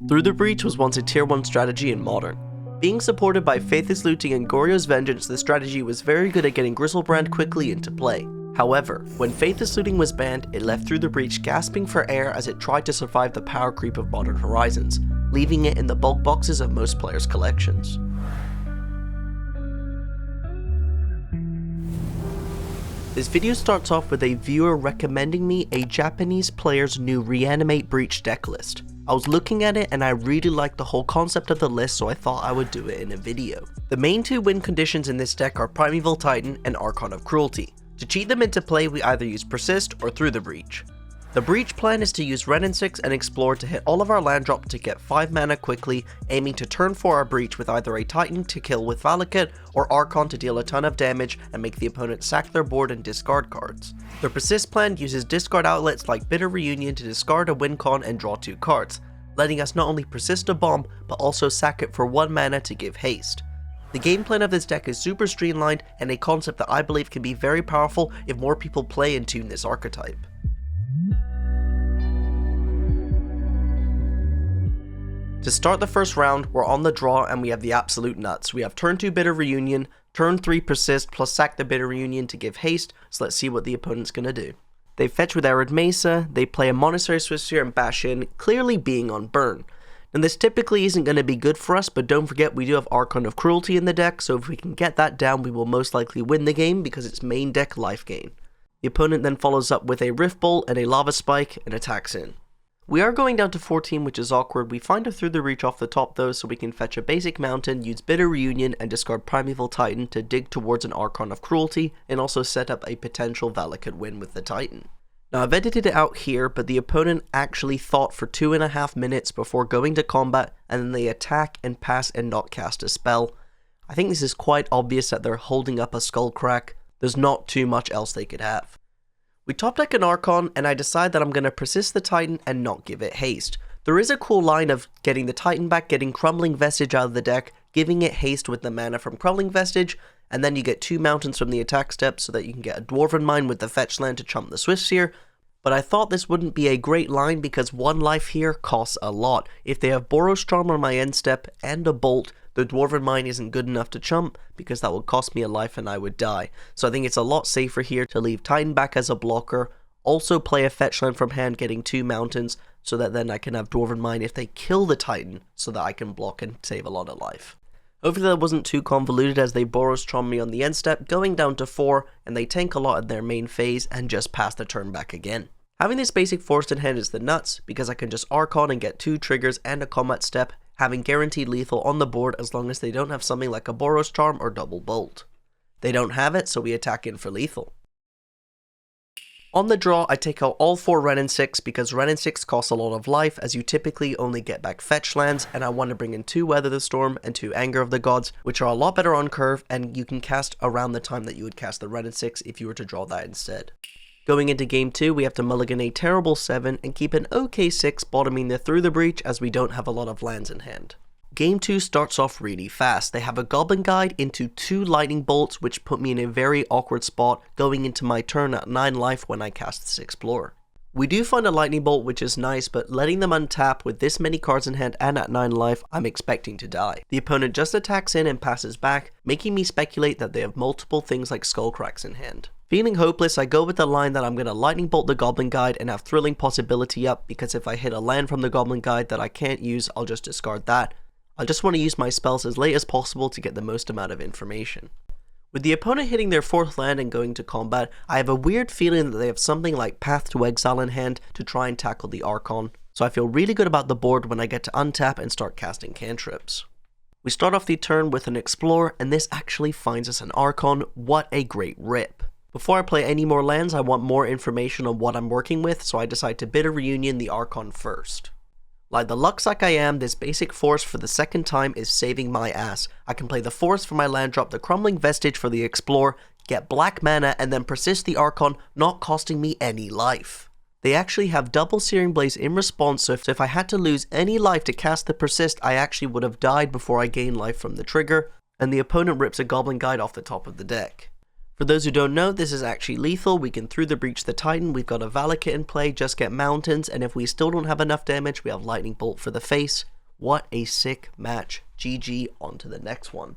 Through the Breach was once a tier 1 strategy in Modern. Being supported by Faithless Looting and Goryo's Vengeance, the strategy was very good at getting Griselbrand quickly into play. However, when Faithless Looting was banned, it left Through the Breach gasping for air as it tried to survive the power creep of Modern Horizons, leaving it in the bulk boxes of most players' collections. This video starts off with a viewer recommending me a Japanese player's new Reanimate Breach deck list. I was looking at it and I really liked the whole concept of the list, so I thought I would do it in a video. The main two win conditions in this deck are Primeval Titan and Archon of Cruelty. To cheat them into play, we either use Persist or Through the Breach. The Breach plan is to use Wrenn and 6 and Explore to hit all of our land drop to get 5 mana quickly, aiming to turn 4 our Breach with either a Titan to kill with Valakut or Archon to deal a ton of damage and make the opponent sack their board and discard cards. The Persist plan uses discard outlets like Bitter Reunion to discard a win con and draw 2 cards, letting us not only persist a bomb, but also sack it for 1 mana to give haste. The game plan of this deck is super streamlined and a concept that I believe can be very powerful if more people play and tune this archetype. To start the first round, we're on the draw and we have the absolute nuts. We have turn 2 Bitter Reunion, turn 3 Persist plus sack the Bitter Reunion to give haste, so let's see what the opponent's gonna do. They fetch with Arid Mesa, they play a Monastery Swiftspear and bash in, clearly being on burn. And this typically isn't going to be good for us, but don't forget we do have Archon of Cruelty in the deck, so if we can get that down we will most likely win the game because it's main deck life gain. The opponent then follows up with a Rift Bolt and a Lava Spike and attacks in. We are going down to 14, which is awkward. We find a Through the Reach off the top though, so we can fetch a basic mountain, use Bitter Reunion, and discard Primeval Titan to dig towards an Archon of Cruelty, and also set up a potential Valakut win with the Titan. Now I've edited it out here, but the opponent actually thought for 2.5 minutes before going to combat, and then they attack and pass and not cast a spell. I think this is quite obvious that they're holding up a Skullcrack. There's not too much else they could have. We top deck an Archon, and I decide that I'm going to persist the Titan and not give it haste. There is a cool line of getting the Titan back, getting Crumbling Vestige out of the deck, giving it haste with the mana from Crumbling Vestige, and then you get 2 mountains from the attack step so that you can get a Dwarven Mine with the fetch land to chump the Swiftspear. But I thought this wouldn't be a great line because 1 life here costs a lot. If they have Boros Charm on my end step and a Bolt, the Dwarven Mine isn't good enough to chump because that would cost me a life and I would die. So I think it's a lot safer here to leave Titan back as a blocker, also play a fetch land from hand getting 2 mountains so that then I can have Dwarven Mine if they kill the Titan so that I can block and save a lot of life. Hopefully that wasn't too convoluted as they Boros Charm me on the end step, going down to 4, and they tank a lot in their main phase and just pass the turn back again. Having this basic forest in hand is the nuts, because I can just Archon and get 2 triggers and a combat step, having guaranteed lethal on the board as long as they don't have something like a Boros Charm or Double Bolt. They don't have it, so we attack in for lethal. On the draw, I take out all 4 Wrenn and 6 because Wrenn and 6 costs a lot of life as you typically only get back fetch lands, and I want to bring in 2 Weather the Storm and 2 Anger of the Gods, which are a lot better on curve and you can cast around the time that you would cast the Wrenn and 6 if you were to draw that instead. Going into game 2, we have to mulligan a terrible 7 and keep an okay 6 bottoming the Through the Breach as we don't have a lot of lands in hand. Game 2 starts off really fast. They have a Goblin Guide into 2 Lightning Bolts, which put me in a very awkward spot going into my turn at 9 life when I cast this Explorer. We do find a Lightning Bolt, which is nice, but letting them untap with this many cards in hand and at 9 life, I'm expecting to die. The opponent just attacks in and passes back, making me speculate that they have multiple things like Skullcracks in hand. Feeling hopeless, I go with the line that I'm going to Lightning Bolt the Goblin Guide and have Thrilling Possibility up, because if I hit a land from the Goblin Guide that I can't use, I'll just discard that. I just want to use my spells as late as possible to get the most amount of information. With the opponent hitting their 4th land and going to combat, I have a weird feeling that they have something like Path to Exile in hand to try and tackle the Archon, so I feel really good about the board when I get to untap and start casting cantrips. We start off the turn with an Explorer, and this actually finds us an Archon. What a great rip. Before I play any more lands, I want more information on what I'm working with, so I decide to Bitter Reunion the Archon first. Like the Luxac I am, this basic forest for the 2nd time is saving my ass. I can play the forest for my land drop, the Crumbling Vestige for the Explorer, get black mana, and then persist the Archon, not costing me any life. They actually have double Searing Blaze in response, so if I had to lose any life to cast the persist, I actually would have died before I gained life from the trigger, and the opponent rips a Goblin Guide off the top of the deck. For those who don't know, this is actually lethal. We can Through the Breach the Titan, we've got a Valakut in play, just get mountains, and if we still don't have enough damage, we have Lightning Bolt for the face. What a sick match. GG, on to the next one.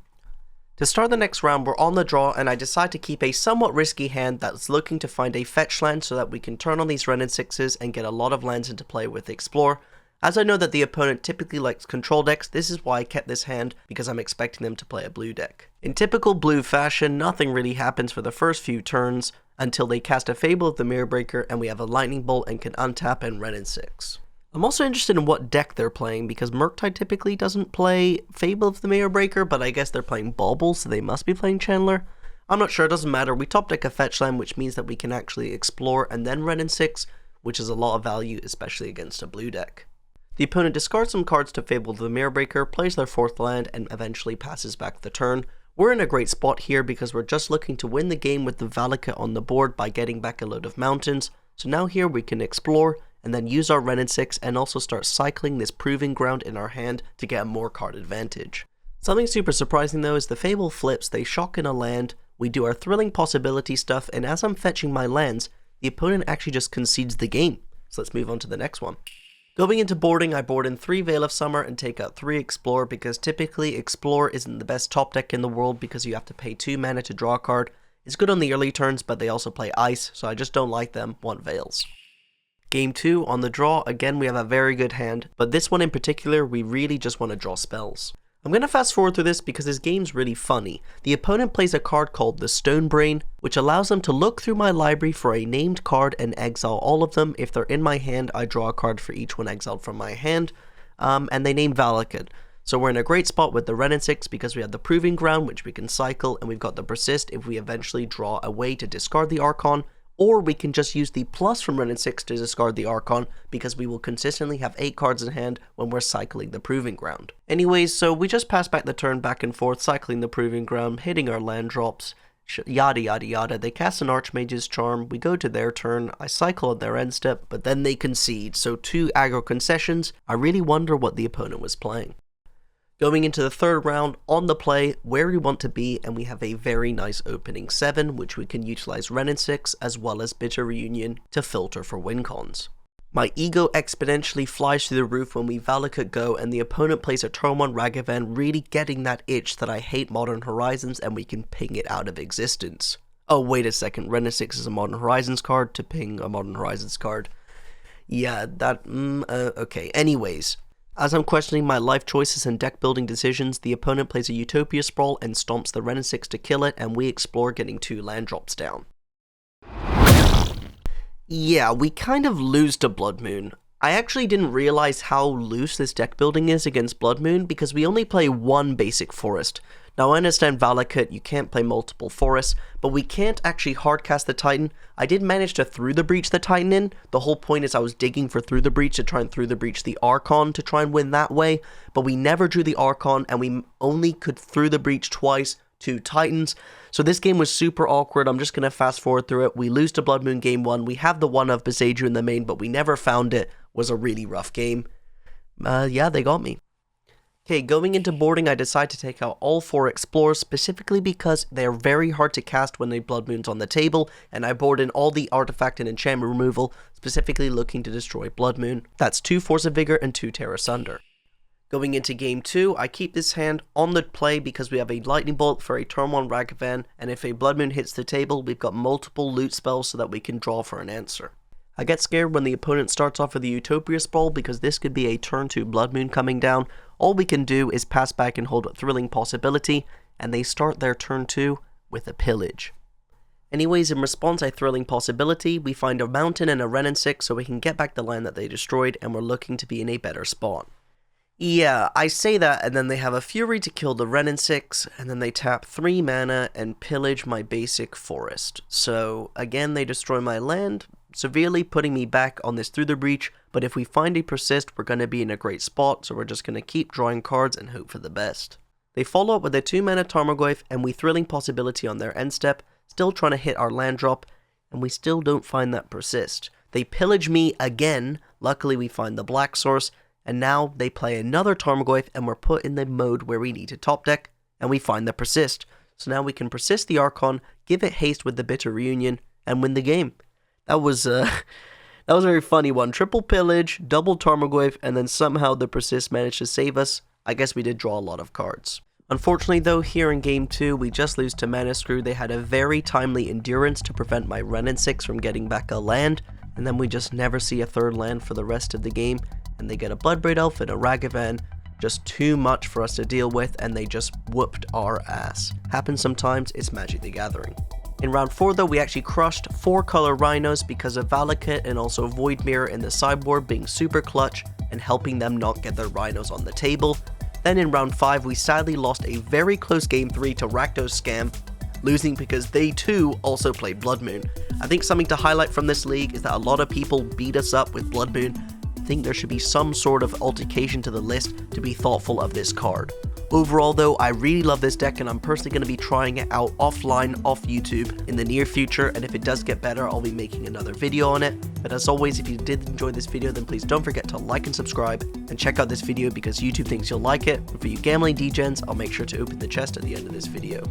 To start the next round, we're on the draw, and I decide to keep a somewhat risky hand that's looking to find a fetch land so that we can turn on these Wrenn and 6s and get a lot of lands into play with Explore. As I know that the opponent typically likes control decks, this is why I kept this hand, because I'm expecting them to play a blue deck. In typical blue fashion, nothing really happens for the first few turns until they cast a Fable of the Mirror Breaker and we have a Lightning Bolt and can untap and Wrenn and 6. I'm also interested in what deck they're playing, because Murktide typically doesn't play Fable of the Mirror Breaker, but I guess they're playing Bauble, so they must be playing Chandler. I'm not sure, it doesn't matter. We top deck a fetch land, which means that we can actually explore and then Wrenn and 6, which is a lot of value, especially against a blue deck. The opponent discards some cards to Fable of the Mirror Breaker, plays their 4th land, and eventually passes back the turn. We're in a great spot here because we're just looking to win the game with the Valakut on the board by getting back a load of mountains, so now here we can explore, and then use our Wrenn and 6 and also start cycling this Proving Ground in our hand to get a more card advantage. Something super surprising though is the Fable flips, they shock in a land, we do our Thrilling Possibility stuff, and as I'm fetching my lands, the opponent actually just concedes the game. So let's move on to the next one. Going into boarding, I board in 3 Veil of Summer and take out 3 Explore, because typically Explore isn't the best top deck in the world because you have to pay 2 mana to draw a card. It's good on the early turns, but they also play Ice, so I just don't like them, want Veils. Game 2, on the draw, again we have a very good hand, but this one in particular, we really just want to draw spells. I'm going to fast forward through this because this game's really funny. The opponent plays a card called the Stone Brain, which allows them to look through my library for a named card and exile all of them. If they're in my hand, I draw a card for each one exiled from my hand, and they name Valakut. So we're in a great spot with the Wrenn and 6 because we have the Proving Ground, which we can cycle, and we've got the Persist if we eventually draw a way to discard the Archon, or we can just use the plus from Wrenn and 6 to discard the Archon, because we will consistently have 8 cards in hand when we're cycling the Proving Ground. Anyways, so we just pass back the turn back and forth, cycling the Proving Ground, hitting our land drops, yada yada yada. They cast an Archmage's Charm, we go to their turn, I cycle on their end step, but then they concede, so 2 aggro concessions. I really wonder what the opponent was playing. Going into the 3rd round, on the play, where we want to be, and we have a very nice opening 7, which we can utilize Wrenn and 6 as well as Bitter Reunion to filter for win cons. My ego exponentially flies through the roof when we Valakut go, and the opponent plays a turn 1 Ragavan, really getting that itch that I hate Modern Horizons, and we can ping it out of existence. Oh, wait a second, Wrenn and 6 is a Modern Horizons card to ping a Modern Horizons card. Yeah, that, okay, anyways. As I'm questioning my life choices and deck building decisions, the opponent plays a Utopia Sprawl and stomps the Wrenn and 6 to kill it, and we explore getting 2 land drops down. Yeah, we kind of lose to Blood Moon. I actually didn't realize how loose this deck building is against Blood Moon because we only play 1 basic forest. Now I understand Valakut, you can't play multiple forests, but we can't actually hardcast the Titan. I did manage to Through the Breach the Titan in. The whole point is I was digging for Through the Breach to try and Through the Breach the Archon to try and win that way, but we never drew the Archon and we only could Through the Breach twice to Titans. So this game was super awkward. I'm just going to fast forward through it. We lose to Blood Moon game 1. We have the one of Beseiju in the main, but we never found it. Was a really rough game. Yeah, they got me. Okay, going into boarding, I decide to take out all 4 Explorers, specifically because they are very hard to cast when the Blood Moon's on the table, and I board in all the Artifact and Enchantment removal, specifically looking to destroy Blood Moon. That's 2 Force of Vigor and 2 Terra Sunder. Going into game 2, I keep this hand on the play because we have a Lightning Bolt for a turn 1 Ragavan, and if a Blood Moon hits the table, we've got multiple loot spells so that we can draw for an answer. I get scared when the opponent starts off with the Utopia Sprawl because this could be a turn 2 Blood Moon coming down. All we can do is pass back and hold a Thrilling Possibility, and they start their turn 2 with a Pillage. Anyways, in response, I Thrilling Possibility, we find a Mountain and a Wrenn and 6 so we can get back the land that they destroyed, and we're looking to be in a better spot. Yeah, I say that, and then they have a Fury to kill the Wrenn and 6, and then they tap 3 mana and pillage my basic forest. So, again, they destroy my land, severely putting me back on this Through the Breach, but if we find a Persist, we're going to be in a great spot, so we're just going to keep drawing cards and hope for the best. They follow up with a 2 mana Tarmogoyf, and we Thrilling Possibility on their end step, still trying to hit our land drop, and we still don't find that Persist. They pillage me again, luckily we find the Black Source, and now they play another Tarmogoyf, and we're put in the mode where we need to top deck, and we find the Persist. So now we can Persist the Archon, give it haste with the Bitter Reunion, and win the game. That was That was a very funny one. Triple Pillage, double Tarmogoyf, and then somehow the Persist managed to save us. I guess we did draw a lot of cards. Unfortunately though, here in game 2, we just lose to Mana Screw. They had a very timely Endurance to prevent my Renin 6 from getting back a land, and then we just never see a third land for the rest of the game, and they get a Bloodbraid Elf and a Ragavan. Just too much for us to deal with, and they just whooped our ass. Happens sometimes, it's Magic the Gathering. In round 4 though, we actually crushed 4 color Rhinos because of Valakut and also Void Mirror in the sideboard being super clutch and helping them not get their Rhinos on the table. Then in round 5, we sadly lost a very close game 3 to Rakdos Scam, losing because they too also played Blood Moon. I think something to highlight from this league is that a lot of people beat us up with Blood Moon. I think there should be some sort of altercation to the list to be thoughtful of this card. Overall though, I really love this deck and I'm personally going to be trying it out offline, off YouTube in the near future, and if it does get better, I'll be making another video on it. But as always, if you did enjoy this video, then please don't forget to like and subscribe, and check out this video because YouTube thinks you'll like it, and for you gambling degens, I'll make sure to open the chest at the end of this video.